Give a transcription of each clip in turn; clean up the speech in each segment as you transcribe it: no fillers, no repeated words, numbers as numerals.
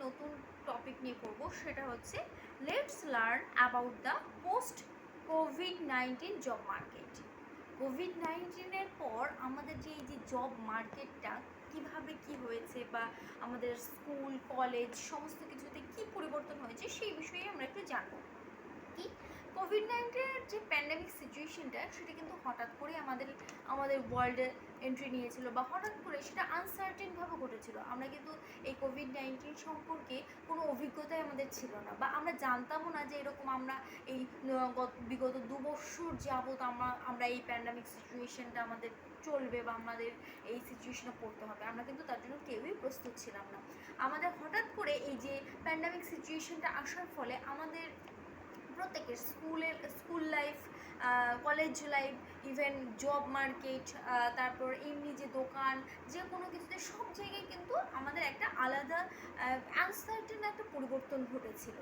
নতুন টপিক নিয়ে পড়বো, সেটা হচ্ছে let's learn about the post কোভিড-19 জব মার্কেট। কোভিড-19-এর পর আমাদের যে এই যে জব মার্কেটটা কিভাবে কি হয়েছে, বা আমাদের স্কুল কলেজ সমস্ত কিছুতে কি পরিবর্তন হয়েছে সেই বিষয়ে আমরা একটু জানবো। কি কোভিড-19-এর যে প্যান্ডামিক সিচুয়েশনটা, সেটা কিন্তু হঠাৎ করে আমাদের ওয়ার্ল্ডে এন্ট্রি নিয়েছিল, বা হঠাৎ করে সেটা আনসার্টেনভাবে ঘটেছিল। আমরা কিন্তু এই কোভিড-19 সম্পর্কে কোনো অভিজ্ঞতাই আমাদের ছিল না, বা আমরা জানতামও না যে এরকম আমরা এই বিগত 2 বছর যাবৎ আমরা এই প্যান্ডামিক সিচুয়েশনটা আমাদের চলবে, বা আমাদের এই সিচুয়েশনে পড়তে হবে। আমরা কিন্তু তার জন্য কেউই প্রস্তুত ছিলাম না। আমাদের হঠাৎ করে এই যে প্যান্ডামিক সিচুয়েশনটা আসার ফলে আমাদের প্রত্যেকের school life, college life, even job market, তারপর এমনি যে দোকান, যে কোনো কিছুতে সব জায়গায় কিন্তু আমাদের একটা আলাদা আনসার্টেন একটা পরিবর্তন ঘটেছিল।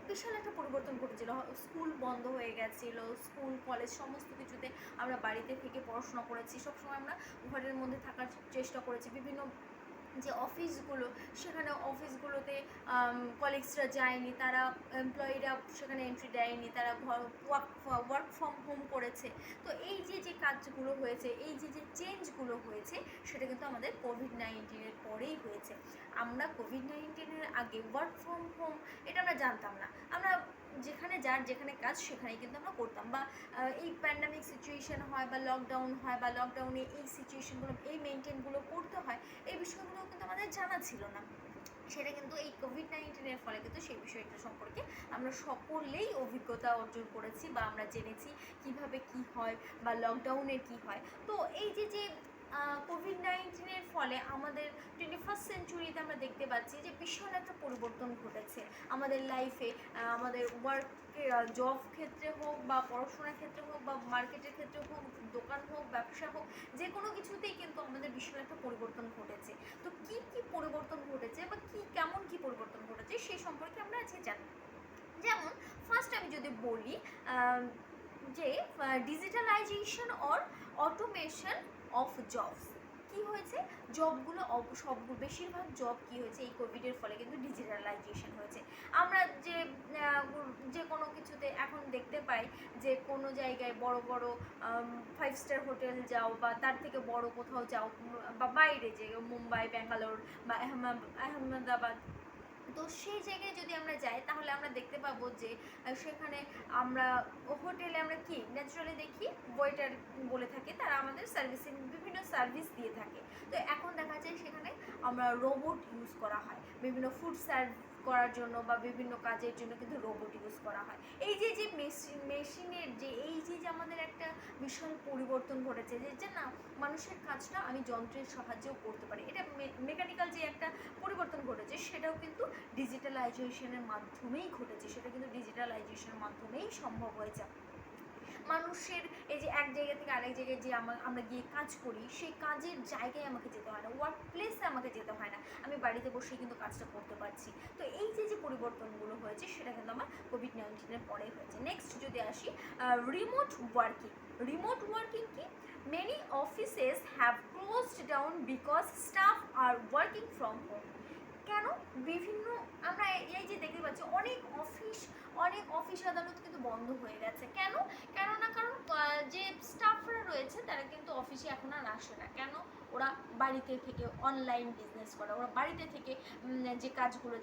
বিশাল একটা পরিবর্তন ঘটেছিল। স্কুল বন্ধ হয়ে গেছিলো, স্কুল কলেজ সমস্ত কিছুতে আমরা বাড়িতে থেকে পড়াশোনা করেছি। সবসময় আমরা ঘরের মধ্যে থাকার চেষ্টা করেছি। বিভিন্ন যে অফিসগুলো, সেখানে অফিসগুলোতে কলিগসরা যায়নি, তারা এমপ্লয়িরা সেখানে এন্ট্রি দেয়নি, তারা ওয়ার্ক ফ্রম হোম করেছে। তো এই যে কাজগুলো হয়েছে, এই যে চেঞ্জগুলো হয়েছে, সেটা কিন্তু আমাদের কোভিড-19-এর পরেই হয়েছে। আমরা কোভিড-19-এর আগে ওয়ার্ক ফ্রম হোম এটা আমরা জানতাম না। আমরা যেখানে কাজ সেখানেই কিন্তু আমরা করতাম, বা এই প্যান্ডামিক সিচুয়েশন হয়, বা লকডাউন হয়, বা লকডাউনে এই সিচুয়েশনগুলো, এই মেনটেনগুলো করতে হয়, এই বিষয়গুলো কিন্তু আমাদের জানা ছিল না। সেটা কিন্তু এই কোভিড-19-এর ফলে কিন্তু সেই বিষয়টা সম্পর্কে আমরা সকলেই অভিজ্ঞতা অর্জন করেছি, বা আমরা জেনেছি কিভাবে কি হয়, বা লকডাউনের কি হয়। তো এই যে কোভিড-19-এর ফলে আমাদের 21st সেঞ্চুরিতে আমরা দেখতে পাচ্ছি যে বিশাল একটা পরিবর্তন ঘটেছে আমাদের লাইফে। আমাদের জব ক্ষেত্রে হোক, বা পড়াশোনার ক্ষেত্রে হোক, বা মার্কেটের ক্ষেত্রে হোক, দোকান হোক, ব্যবসা হোক, যে কোনো কিছুতেই কিন্তু আমাদের বিশাল একটা পরিবর্তন ঘটেছে। তো কি পরিবর্তন ঘটেছে, বা কেমন পরিবর্তন ঘটেছে সেই সম্পর্কে আমরা আজকে জানব। যেমন ফার্স্ট আমি যদি বলি যে digitalization or automation of jobs. কি হয়েছে, জবগুলো বেশিরভাগ জব কি হয়েছে, এই কোভিডের ফলে কিন্তু ডিজিটালাইজেশন হয়েছে। আমরা যে কোনো কিছুতে এখন দেখতে পাই যে কোনো জায়গায় বড় বড় 5 স্টার হোটেল যাও, বা তার থেকে বড় কোথাও যাও, বা বাইরে যে মুম্বাই, ব্যাঙ্গালোর, বা আহমেদাবাদ, তো সেই জায়গায় যদি আমরা যাই, তাহলে আমরা দেখতে পাবো যে সেখানে আমরা হোটেলে আমরা কি ন্যাচারালি দেখি ওয়েটার বলে থাকে, তারা আমাদের সার্ভিসিং বিভিন্ন সার্ভিস দিয়ে থাকে। তো এখন দেখা যায় সেখানে আমরা রোবট ইউজ করা হয় বিভিন্ন ফুড সার্ভ করার জন্য, বা বিভিন্ন কাজের জন্য কিন্তু রোবট ইউজ করা হয়। এই যে মেশিনের যে আমাদের একটা বিশাল পরিবর্তন ঘটেছে, যে না, মানুষের কাজটা আমি যন্ত্রের সাহায্যেও করতে পারি। এটা মেকানিক্যাল যে একটা পরিবর্তন ঘটেছে, সেটাও কিন্তু ডিজিটালাইজেশনের মাধ্যমেই ঘটেছে। সেটা কিন্তু ডিজিটালাইজেশনের মাধ্যমেই সম্ভব হয়েছে। মানুষের এই যে এক জায়গা থেকে আরেক জায়গায় যে আমরা গিয়ে কাজ করি, সেই কাজের জায়গায় আমাকে যেতে হয় না, ওয়ার্ক প্লেসে আমাকে যেতে হয় না, আমি বাড়িতে বসেই কিন্তু কাজটা করতে পারছি। তো এই যে পরিবর্তনগুলো হয়েছে, সেটা কিন্তু আমার কোভিড-19-এর পরে হয়েছে। নেক্সট যদি আসি, রিমোট ওয়ার্কিং কি, many offices have closed down because staff are working from home. কেন? বিভিন্ন আমরা এই যে দেখতে পাচ্ছি অনেক অফিস আদালত কিন্তু বন্ধ হয়ে গেছে। কারণ যে স্টাফরা রয়েছে তারা কিন্তু অফিসে এখন আর আসে না। কেন? ওরা বাড়িতে থেকে অনলাইন বিজনেস করে, ওরা বাড়িতে থেকে যে কাজগুলো,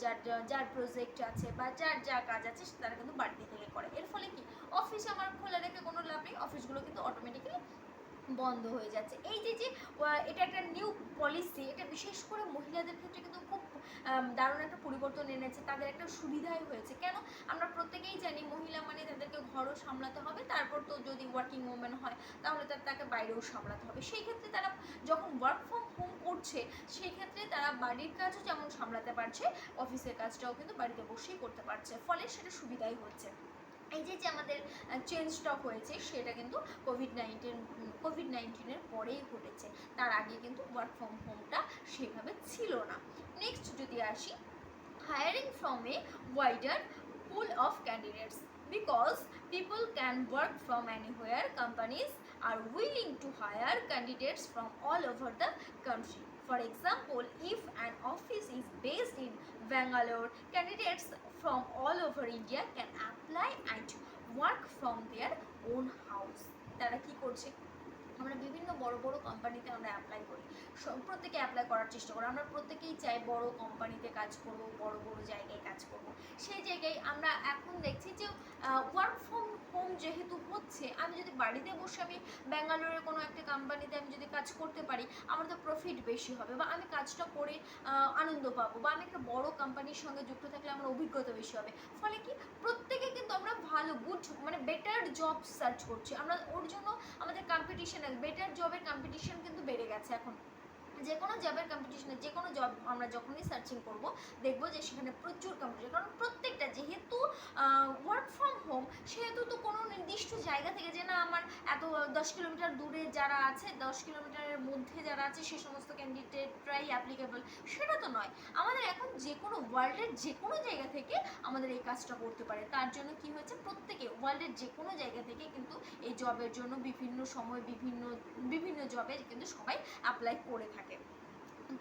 যার প্রজেক্ট আছে, বা যা কাজ আছে, তারা কিন্তু বাড়িতে থেকে করে। এর ফলে কি, অফিস আমার খোলা রেখে কোনো লাভ নেই, অফিসগুলো কিন্তু অটোমেটিক্যালি বন্ধ হয়ে যাচ্ছে। এই যে এটা একটা নিউ পলিসি, এটা বিশেষ করে মহিলাদের ক্ষেত্রে কিন্তু খুব দারুণ একটা পরিবর্তন এনেছে, তাদের একটা সুবিধাই হয়েছে। কেন? আমরা প্রত্যেকেই জানি মহিলা মানে তাদেরকে ঘরও সামলাতে হবে, তারপর তো যদি ওয়ার্কিং ওমেন হয় তাহলে তাকে বাইরেও সামলাতে হবে। সেই ক্ষেত্রে তারা যখন ওয়ার্ক ফ্রম হোম করছে, সেই ক্ষেত্রে তারা বাড়ির কাজও যেমন সামলাতে পারছে, অফিসের কাজটাও কিন্তু বাড়িতে বসেই করতে পারছে, ফলে সেটা সুবিধাই হচ্ছে। এই যে আমাদের চেঞ্জটা হয়েছে, সেটা কিন্তু কোভিড-19-এর পরেই ঘটেছে। তার আগে কিন্তু ওয়ার্ক ফ্রম হোমটা সেভাবে ছিল না। নেক্সট যদি আসি, hiring from a wider pool of candidates, because people can work from anywhere. Companies are willing to hire candidates from all over the country. For example, if an office is based in Bangalore, candidates from all over India can apply and work from their own house. তারা কি করছে, আমরা বিভিন্ন বড় বড় কোম্পানিতে আমরা apply করি, প্রত্যেকে অ্যাপ্লাই করার চেষ্টা করি, আমরা প্রত্যেকেই চাই বড় কোম্পানিতে কাজ করব, বড় বড় জায়গায় কাজ করব। সেই জায়গায় আমরা এখন দেখছি যে ওয়ার্ক ফ্রম হোম যেহেতু হচ্ছে, আমি যদি বাড়িতে বসে আমি ব্যাঙ্গালোরের কোনো একটা কোম্পানিতে আমি যদি কাজ করতে পারি, আমার তো প্রফিট বেশি হবে, বা আমি কাজটা করে আনন্দ পাবো, বা আমি একটা বড় কোম্পানির সঙ্গে যুক্ত থাকলে আমার অভিজ্ঞতা বেশি হবে। ফলে কি প্রত্যেকে কিন্তু আমরা ভালো মানে বেটার জব সার্চ করছি, আমরা ওর জন্য আমাদের কম্পিটিশন, বেটার জবের কম্পিটিশন কিন্তু বেড়ে গেছে এখন। যে কোনো জবের কম্পিটিশনে, যে কোনো জব আমরা যখনই সার্চিং করব দেখবো যে সেখানে প্রচুর কম্পিটিশন, কারণ প্রত্যেকটা যেহেতু ওয়ার্ক ফ্রম হোম, সেহেতু তো কোনো নির্দিষ্ট জায়গা থেকে যে না আমার এত 10 কিলোমিটার দূরে যারা আছে, 10 কিলোমিটারের মধ্যে যারা আছে সে সমস্ত ক্যান্ডিডেটরাই অ্যাপ্লিকেবল, সেটা তো নয়। আমাদের এখন যে কোনো ওয়ার্ল্ডের যে কোনো জায়গা থেকে আমাদের এই কাজটা করতে পারে। তার জন্য কি হয়েছে, প্রত্যেকে ওয়ার্ল্ডের যে কোনো জায়গা থেকে কিন্তু এই জবের জন্য বিভিন্ন সময় বিভিন্ন জবে কিন্তু সবাই অ্যাপ্লাই করে থাকে।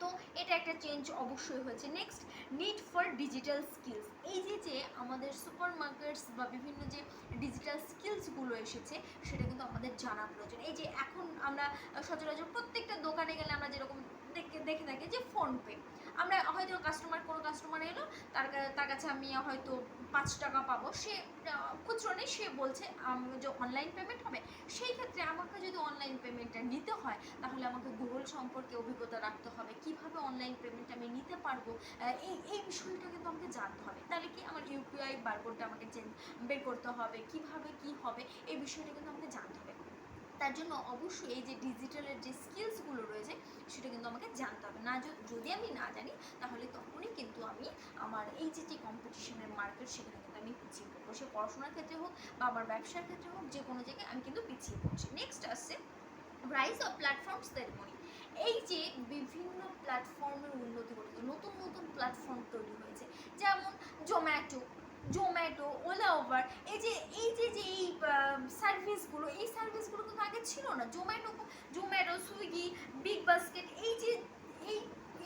তো এটা একটা চেঞ্জ অবশ্যই হয়েছে। Next, need for digital skills. এই যে আমাদের সুপার মার্কেটস বা বিভিন্ন যে ডিজিটাল স্কিলসগুলো এসেছে, সেটা কিন্তু আমাদের জানা প্রয়োজন। এই যে এখন আমরা সচরাচর প্রত্যেকটা দোকানে গেলে আমরা যেরকম দেখে থাকি যে ফোনপে, আমরা হয়তো কোনো কাস্টমার এলো, তার কাছে আমি হয়তো 5 টাকা পাবো, সে খুচরো নেই, সে বলছে যে অনলাইন পেমেন্ট হবে। সেই ক্ষেত্রে আমাকে যদি অনলাইন পেমেন্টটা নিতে হয়, তাহলে আমাকে গুগল সম্পর্কে অভিজ্ঞতা রাখতে হবে, কিভাবে অনলাইন পেমেন্ট আমি নিতে পারবো, এই বিষয়টা কিন্তু আমাকে জানতে হবে। তাহলে কি আমার ইউপিআই বারকোডটা আমাকে বের করতে হবে, কিভাবে কি হবে এই বিষয়টা কিন্তু আমাকে জানতে হবে। তার জন্য অবশ্যই এই যে ডিজিটালের যে স্কিলসগুলো রয়েছে সেটা কিন্তু আমাকে জানতে হবে। না যদি আমি না জানি, তাহলে তখনই কিন্তু আমি আমার এই যে কম্পিটিশনের মার্কেট, সেখানে কিন্তু আমি পিছিয়ে পড়বো। সে পড়াশোনার ক্ষেত্রে হোক বা আমার ব্যবসার ক্ষেত্রে হোক, যে কোনো জায়গায় আমি কিন্তু পিছিয়ে পড়ছি। নেক্সট আসছে রাইজ অফ প্ল্যাটফর্ম সেরেমনি। এই যে বিভিন্ন প্ল্যাটফর্মের উন্নতি ঘটেছে, নতুন নতুন প্ল্যাটফর্ম তৈরি হয়েছে, যেমন জোম্যাটো, ওলা, উবার। এই সার্ভিসগুলো, এই সার্ভিসগুলো কিন্তু আগে ছিল না। জোম্যাটো, সুইগি, বিগ বাস্কেট,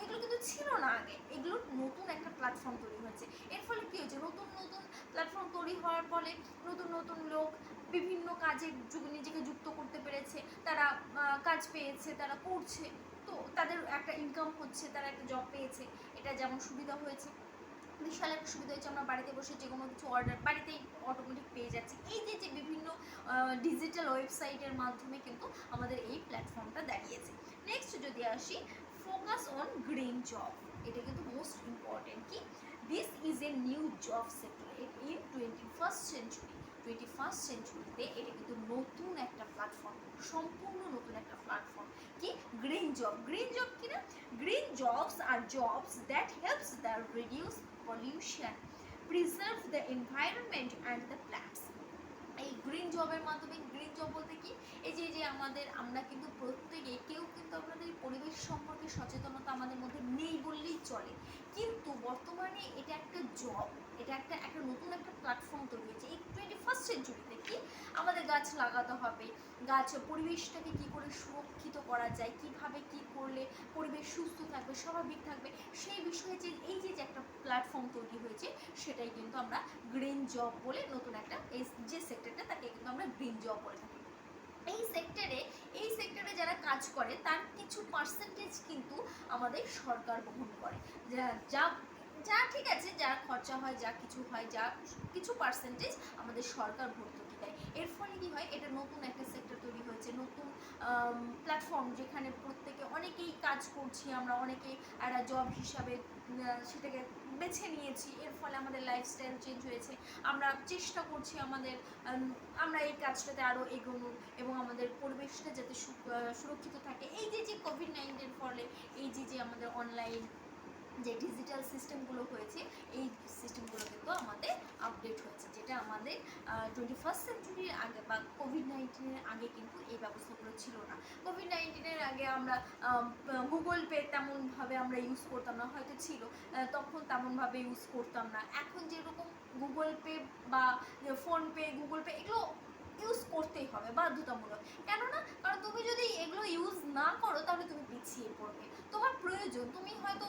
এগুলো কিন্তু ছিল না আগে। এগুলো নতুন একটা প্ল্যাটফর্ম তৈরি হয়েছে। এর ফলে কী হয়েছে, নতুন নতুন প্ল্যাটফর্ম তৈরি হওয়ার ফলে নতুন নতুন লোক বিভিন্ন কাজে নিজেকে যুক্ত করতে পেরেছে, তারা কাজ পেয়েছে, তারা করছে, তো তাদের একটা ইনকাম হচ্ছে, তারা একটা জব পেয়েছে। এটা যেমন সুবিধা হয়েছে, বিশাল একটা সুবিধা হয়েছে, আমরা বাড়িতে বসে যে কোনো কিছু অর্ডার বাড়িতেই অটোমেটিক পেয়ে যাচ্ছি। এই যে বিভিন্ন ডিজিটাল ওয়েবসাইটের মাধ্যমে কিন্তু আমাদের এই প্ল্যাটফর্মটা দাঁড়িয়েছে। নেক্সট যদি আসি, ফোকাস অন গ্রিন জব। এটা কিন্তু মোস্ট ইম্পর্টেন্ট। কি, this is a new job sector in 21st সেঞ্চুরিতে। এটা কিন্তু নতুন একটা প্ল্যাটফর্ম, সম্পূর্ণ নতুন একটা প্ল্যাটফর্ম। কি, গ্রিন জব কিনা, গ্রিন জবস আর jobs that helps the reduce pollution, preserve the environment and the plants. এই গ্রিন জবের মাধ্যমে, গ্রিন জব বলতে কি, এই যে আমরা কিন্তু প্রত্যেকে কেউ কিন্তু আমাদের পরিবেশ সম্পর্কে সচেতনতা আমাদের মধ্যে নেই বললেই চলে, কিন্তু বর্তমানে এটা একটা জব, এটা একটা নতুন একটা প্ল্যাটফর্ম তৈরি হয়েছে এই 21st সেঞ্চুরিতে। কি, আমাদের গাছ লাগাতে হবে, পরিবেশটাকে কি করে সুরক্ষিত করা যায়, কিভাবে কি করলে পরিবেশ সুস্থ থাকবে, স্বাভাবিক থাকবে, সেই বিষয়ে এই যে একটা প্ল্যাটফর্ম তৈরি হয়েছে, সেটাই কিন্তু আমরা গ্রিন জব বলে, নতুন একটা যে সেক্টরটা, তাকে কিন্তু আমরা গ্রিন জব বলে থাকি। এই সেক্টরে যারা কাজ করে তার কিছু পার্সেন্টেজ কিন্তু আমাদের সরকার বহন করে, যা ঠিক আছে, যা খরচা হয়, যা কিছু হয়, যা কিছু পার্সেন্টেজ আমাদের সরকার ভর্তুকি দেয়। এর ফলে কি হয়, এটা নতুন একটা সেক্টর তৈরি হয়েছে, নতুন প্ল্যাটফর্ম, যেখানে প্রত্যেকে অনেকেই কাজ করছি, আমরা অনেকেই একটা জব হিসাবে সেটাকে বেছে নিয়েছি। এর ফলে আমাদের লাইফস্টাইল চেঞ্জ হয়েছে, আমরা চেষ্টা করছি আমরা এই কাজটাতে আরও এগোনো, এবং আমাদের পরিবেশটা যাতে সুরক্ষিত থাকে। এই যে কোভিড-19 ফলে এই যে আমাদের অনলাইন যে ডিজিটাল সিস্টেমগুলো হয়েছে, এই সিস্টেমগুলো কিন্তু আমাদের আপডেট হয়েছে, যেটা আমাদের 21st সেঞ্চুরির আগে বা কোভিড-19 আগে কিন্তু এই ব্যবস্থাগুলো ছিল না। কোভিড-19 আগে আমরা গুগল পে তেমনভাবে আমরা ইউজ করতাম না, হয়তো ছিল, তখন তেমনভাবে ইউজ করতাম না। এখন যেরকম গুগল পে বা ফোনপে, গুগল পে, এগুলো ইউজ করতেই হবে বাধ্যতামূলক। কেননা, কারণ তুমি যদি এগুলো ইউজ না করো, তাহলে তুমি পিছিয়ে পড়বে। তোমার প্রয়োজন, তুমি হয়তো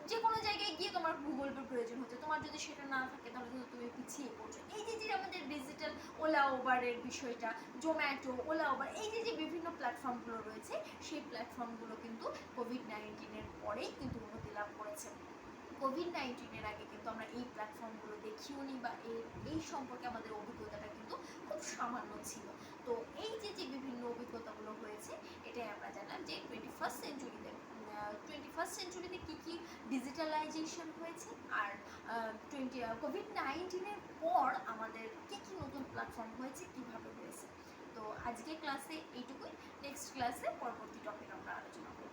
যে কোনো জায়গায় গিয়ে তোমার গুগল পে প্রয়োজন হচ্ছে, তোমার যদি সেটা না থাকে তাহলে কিন্তু তুমি পিছিয়ে পড়ছো। এই যে আমাদের ডিজিটাল ওলা ওবারের বিষয়টা, জোম্যাটো, ওলা ওবার, এই যে বিভিন্ন প্ল্যাটফর্মগুলো রয়েছে, সেই প্ল্যাটফর্মগুলো কিন্তু কোভিড-19 পরেই কিন্তু উন্নতি লাভ করেছে। কোভিড-19 আগে কিন্তু আমরা এই প্ল্যাটফর্মগুলো দেখিও নি, বা এই সম্পর্কে আমাদের অভিজ্ঞতাটা কিন্তু খুব সামান্য ছিল। তো এই যে বিভিন্ন অভিজ্ঞতাগুলো হয়েছে, এটাই আমরা জানলাম যে 21st সেঞ্চুরিতে কী কী ডিজিটালাইজেশন হয়েছে, আর কোভিড-19 পর আমাদের কী কী নতুন প্ল্যাটফর্ম হয়েছে, কীভাবে হয়েছে। তো আজকে ক্লাসে এইটুকুই, নেক্সট ক্লাসে পরবর্তী টপিক আমরা আলোচনা করব।